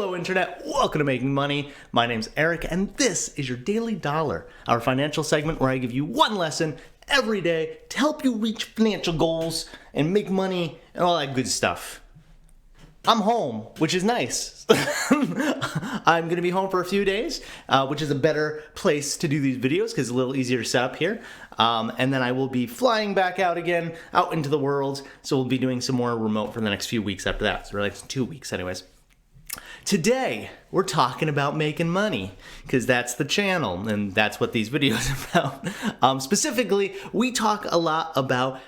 Hello Internet, welcome to Making Money. My name's Eric and this is your Daily Dollar, our financial segment where I give you one lesson every day to help you reach financial goals and make money and all that good stuff. I'm home, which is nice. I'm going to be home for a few days, which is a better place to do these videos because it's a little easier to set up here. And then I will be flying back out again, out into the world. So we'll be doing some more remote for the next few weeks after that. So really 2 weeks anyways. Today, we're talking about making money because that's the channel and that's what these videos are about. Specifically, we talk a lot about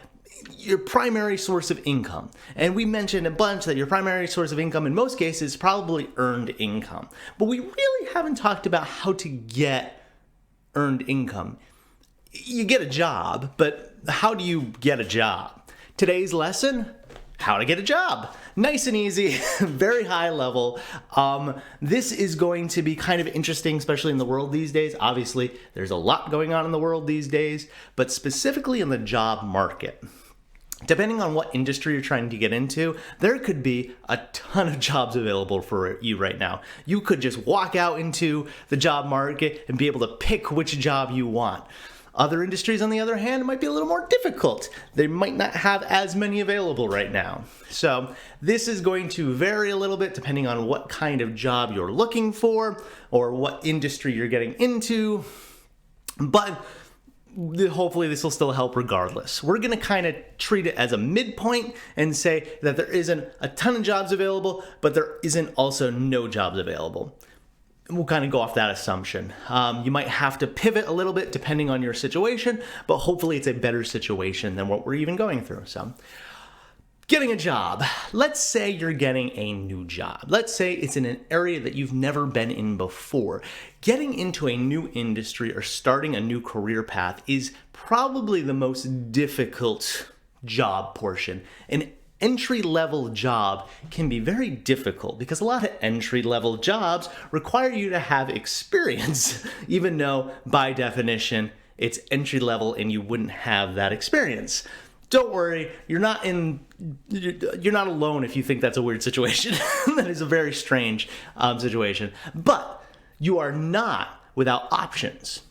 your primary source of income. And we mentioned a bunch that your primary source of income in most cases is probably earned income. But we really haven't talked about how to get earned income. You get a job, but how do you get a job? Today's lesson, how to get a job. Nice and easy, very high level. This is going to be kind of interesting, especially in the world these days. Obviously, there's a lot going on in the world these days, but specifically in the job market. Depending on what industry you're trying to get into, there could be a ton of jobs available for you right now. You could just walk out into the job market and be able to pick which job you want. Other industries, on the other hand, might be a little more difficult. They might not have as many available right now. So this is going to vary a little bit depending on what kind of job you're looking for or what industry you're getting into. But hopefully this will still help regardless. We're going to kind of treat it as a midpoint and say that there isn't a ton of jobs available, but there isn't also no jobs available. We'll kind of go off that assumption. You might have to pivot a little bit depending on your situation, but hopefully it's a better situation than what we're even going through. So, getting a job. Let's say you're getting a new job. Let's say it's in an area that you've never been in before. Getting into a new industry or starting a new career path is probably the most difficult job portion. An entry-level job can be very difficult because a lot of entry-level jobs require you to have experience, even though by definition it's entry-level and you wouldn't have that experience. Don't worry, you're not alone if you think that's a weird situation. That is a very strange situation. But you are not without options.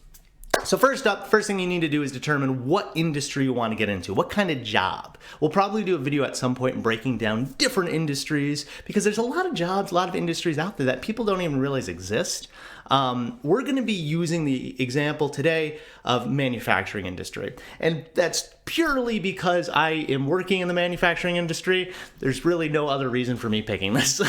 So first thing you need to do is determine what industry you want to get into, what kind of job. We'll probably do a video at some point breaking down different industries because there's a lot of jobs, a lot of industries out there that people don't even realize exist. We're going to be using the example today of manufacturing industry. And that's purely because I am working in the manufacturing industry. There's really no other reason for me picking this.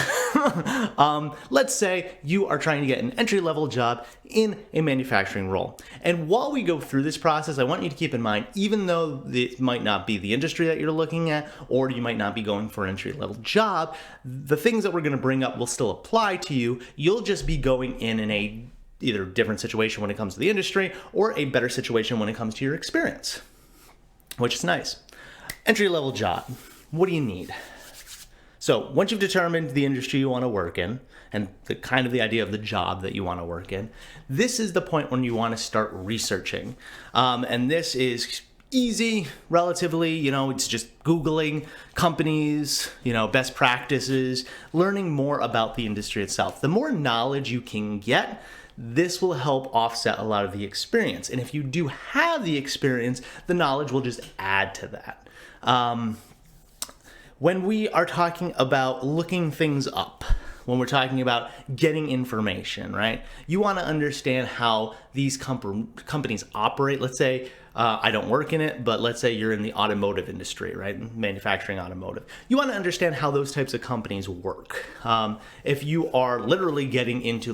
Let's say you are trying to get an entry-level job in a manufacturing role. And while we go through this process, I want you to keep in mind, even though it might not be the industry that you're looking at, or you might not be going for an entry-level job, the things that we're going to bring up will still apply to you. You'll just be going in a either different situation when it comes to the industry or a better situation when it comes to your experience, which is nice. Entry-level job. What do you need? So once you've determined the industry you want to work in and the idea of the job that you want to work in, this is the point when you want to start researching. And this is easy, relatively, it's just Googling companies, best practices, learning more about the industry itself. The more knowledge you can get, this will help offset a lot of the experience. And if you do have the experience, the knowledge will just add to that. When we are talking about looking things up, when we're talking about getting information, right? You want to understand how these companies operate. Let's say I don't work in it, but let's say you're in the automotive industry, right? Manufacturing automotive. You want to understand how those types of companies work. If you are literally getting into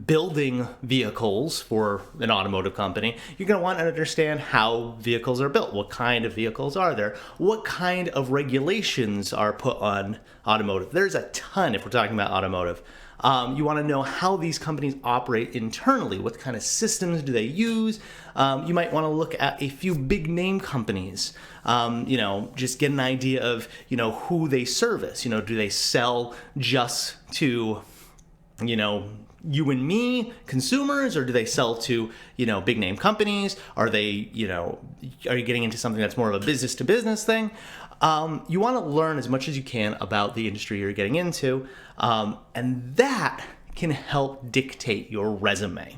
building vehicles for an automotive company, you're going to want to understand how vehicles are built. What kind of vehicles are there? What kind of regulations are put on automotive? There's a ton if we're talking about automotive. You want to know how these companies operate internally. What kind of systems do they use? You might want to look at a few big name companies. Just get an idea of, who they service. Do they sell just to you and me, consumers, or do they sell to, big name companies? Are they, are you getting into something that's more of a business to business thing? You want to learn as much as you can about the industry you're getting into, and that can help dictate your resume.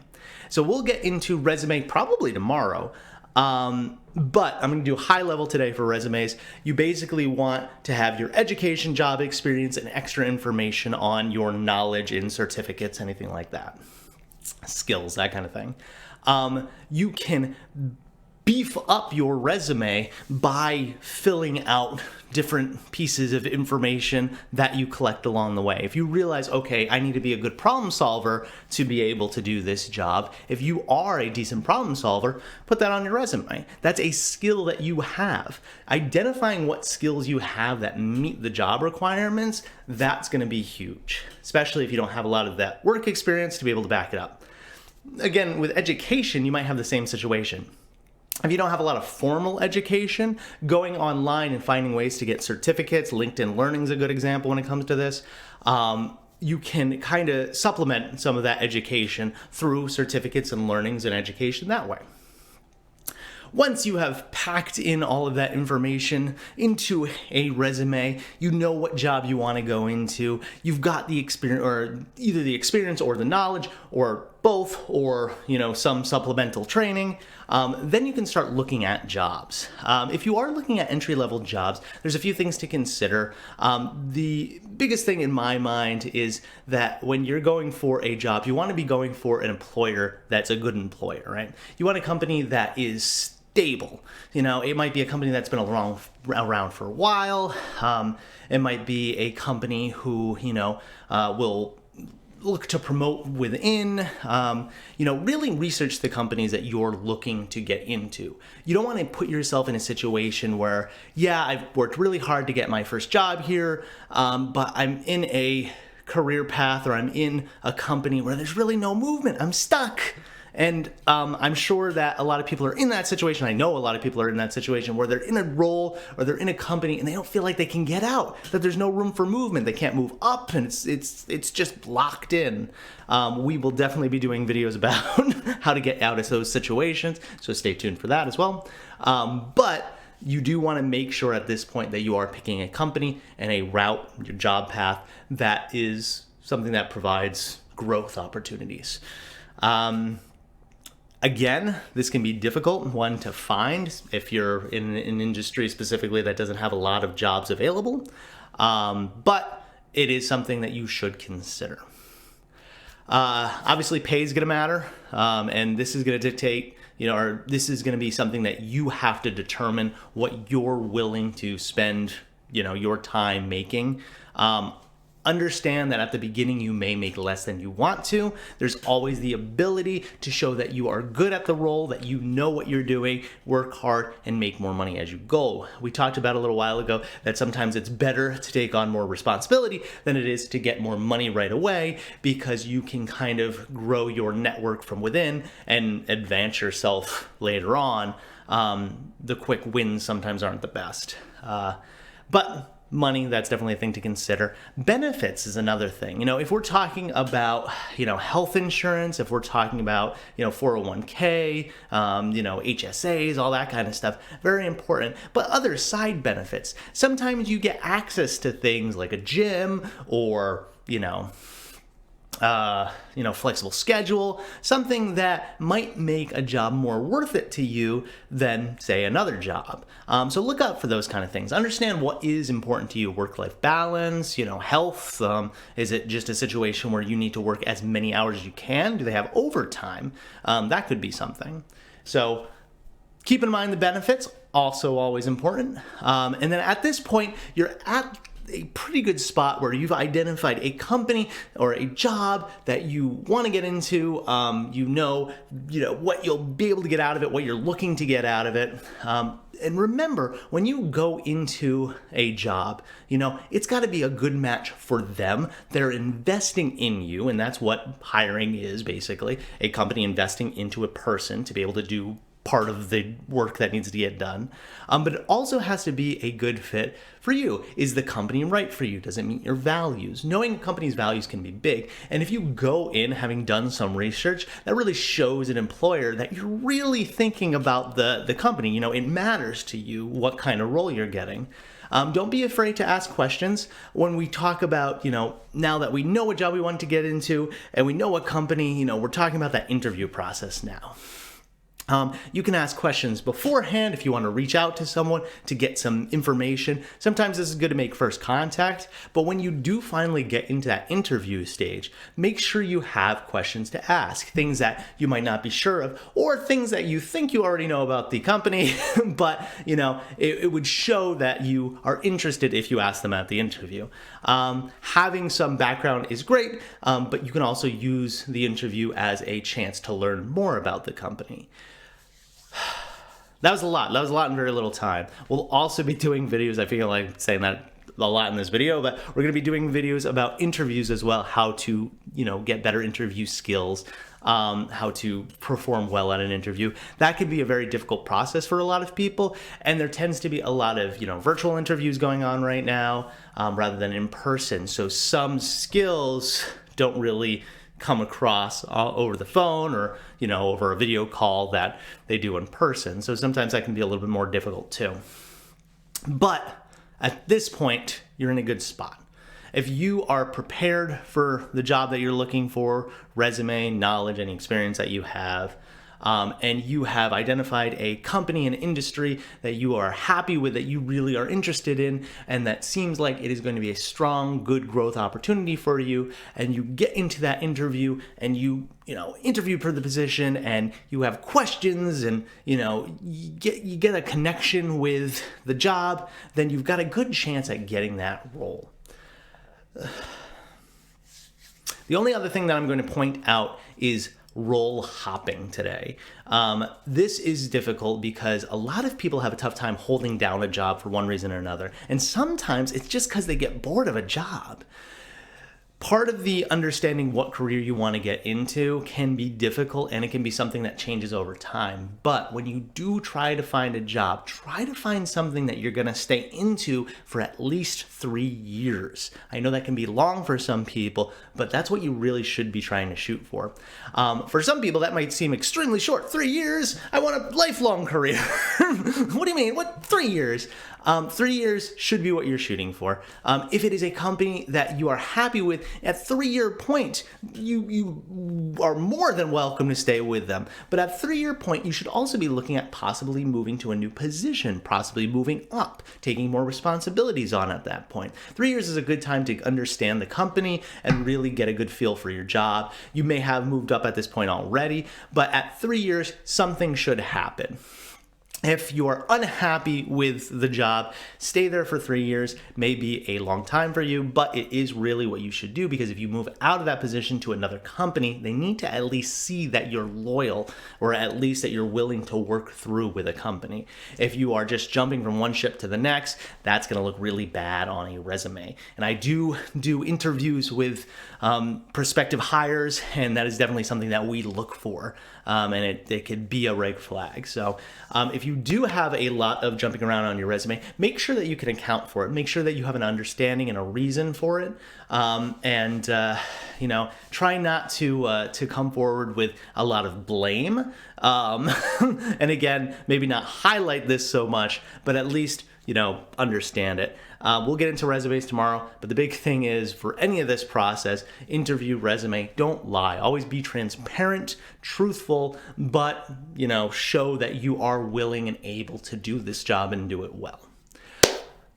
So we'll get into resume probably tomorrow, but I'm going to do high level today for resumes. You basically want to have your education, job experience, and extra information on your knowledge in certificates, anything like that, skills, that kind of thing. You can beef up your resume by filling out different pieces of information that you collect along the way. If you realize, okay, I need to be a good problem solver to be able to do this job, if you are a decent problem solver, put that on your resume. That's a skill that you have. Identifying what skills you have that meet the job requirements, that's going to be huge, especially if you don't have a lot of that work experience to be able to back it up. Again, with education, you might have the same situation. If you don't have a lot of formal education, going online and finding ways to get certificates, LinkedIn Learning is a good example when it comes to this. You can kind of supplement some of that education through certificates and learnings and education that way. Once you have packed in all of that information into a resume, you know what job you want to go into, you've got the experience, or either the experience or the knowledge, or both, or some supplemental training, then you can start looking at jobs. If you are looking at entry-level jobs, there's a few things to consider. The biggest thing in my mind is that when you're going for a job, you want to be going for an employer that's a good employer, right? You want a company that is stable. It might be a company that's been around for a while. It might be a company who, will look to promote within. Really research the companies that you're looking to get into. You don't want to put yourself in a situation where, I've worked really hard to get my first job here, but I'm in a career path, or I'm in a company where there's really no movement. I'm stuck. And I'm sure that a lot of people are in that situation. I know a lot of people are in that situation where they're in a role or they're in a company and they don't feel like they can get out, that there's no room for movement. They can't move up, and it's just locked in. We will definitely be doing videos about how to get out of those situations, so stay tuned for that as well. But you do want to make sure at this point that you are picking a company and a route, your job path, that is something that provides growth opportunities. Again, this can be difficult, one, to find if you're in an industry specifically that doesn't have a lot of jobs available, but it is something that you should consider. Obviously, pay is going to matter, and this is going to dictate, or this is going to be something that you have to determine what you're willing to spend, your time making. Understand that at the beginning you may make less than you want to. There's always the ability to show that you are good at the role, that you know what you're doing, work hard, and make more money as you go. We talked about a little while ago that sometimes it's better to take on more responsibility than it is to get more money right away, because you can kind of grow your network from within and advance yourself later on. The quick wins sometimes aren't the best. But money, that's definitely a thing to consider. Benefits is another thing. If we're talking about, health insurance, if we're talking about, 401k, HSAs, all that kind of stuff, very important. But other side benefits, sometimes you get access to things like a gym or, flexible schedule, something that might make a job more worth it to you than, say, another job. So look out for those kind of things. Understand what is important to you. Work-life balance, health. Is it just a situation where you need to work as many hours as you can? Do they have overtime? That could be something. So keep in mind the benefits, also always important. And then at this point, you're at a pretty good spot where you've identified a company or a job that you want to get into. What you'll be able to get out of it, what you're looking to get out of it. And remember, when you go into a job, it's got to be a good match for them. They're investing in you, and that's what hiring is basically, a company investing into a person to be able to do part of the work that needs to get done. But it also has to be a good fit for you. Is the company right for you? Does it meet your values? Knowing a company's values can be big. And if you go in having done some research, that really shows an employer that you're really thinking about the company. It matters to you what kind of role you're getting. Don't be afraid to ask questions. When we talk about, now that we know what job we want to get into and we know what company, we're talking about that interview process now. You can ask questions beforehand if you want to reach out to someone to get some information. Sometimes this is good to make first contact, but when you do finally get into that interview stage, make sure you have questions to ask, things that you might not be sure of, or things that you think you already know about the company, but it would show that you are interested if you ask them at the interview. Having some background is great, but you can also use the interview as a chance to learn more about the company. That was a lot in very little time. We'll also be doing videos. I feel like saying that a lot in this video, but we're going to be doing videos about interviews as well, how to, get better interview skills, how to perform well at an interview. That can be a very difficult process for a lot of people, and there tends to be a lot of, virtual interviews going on right now, rather than in person. So some skills don't really come across over the phone or, over a video call that they do in person. So sometimes that can be a little bit more difficult too. But at this point, you're in a good spot. If you are prepared for the job that you're looking for, resume, knowledge, and experience that you have, and you have identified a company and industry that you are happy with, that you really are interested in, and that seems like it is going to be a strong, good growth opportunity for you, and you get into that interview and you interview for the position and you have questions and, you get a connection with the job, then you've got a good chance at getting that role. The only other thing that I'm going to point out is role hopping today. This is difficult because a lot of people have a tough time holding down a job for one reason or another. And sometimes it's just because they get bored of a job. Part of the understanding what career you want to get into can be difficult, and it can be something that changes over time. But when you do try to find a job, try to find something that you're going to stay into for at least 3 years. I know that can be long for some people, but that's what you really should be trying to shoot for. For some people, that might seem extremely short. 3 years? I want a lifelong career. What do you mean? What, 3 years? 3 years should be what you're shooting for. If it is a company that you are happy with, at 3-year point, you are more than welcome to stay with them. But at 3-year point, you should also be looking at possibly moving to a new position, possibly moving up, taking more responsibilities on at that point. 3 years is a good time to understand the company and really get a good feel for your job. You may have moved up at this point already, but at 3 years, something should happen. If you are unhappy with the job, stay there for 3 years. May be a long time for you, but it is really what you should do, because if you move out of that position to another company, they need to at least see that you're loyal, or at least that you're willing to work through with a company. If you are just jumping from one ship to the next, that's going to look really bad on a resume. And I do interviews with prospective hires, and that is definitely something that we look for, and it could be a red flag. So if you do have a lot of jumping around on your resume, make sure that you can account for it. Make sure that you have an understanding and a reason for it, and try not to come forward with a lot of blame. And again, maybe not highlight this so much, but at least understand it. We'll get into resumes tomorrow, but the big thing is, for any of this process, interview, resume, don't lie. Always be transparent, truthful, but, show that you are willing and able to do this job and do it well.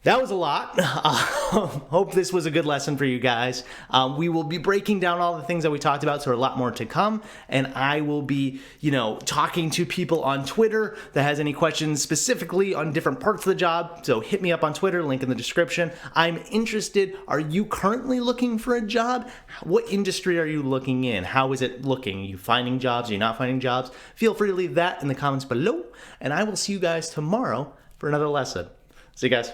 That was a lot. Hope this was a good lesson for you guys. We will be breaking down all the things that we talked about, so a lot more to come. And I will be, talking to people on Twitter that has any questions specifically on different parts of the job. So hit me up on Twitter, link in the description. I'm interested. Are you currently looking for a job? What industry are you looking in? How is it looking? Are you finding jobs? Are you not finding jobs? Feel free to leave that in the comments below. And I will see you guys tomorrow for another lesson. See you guys.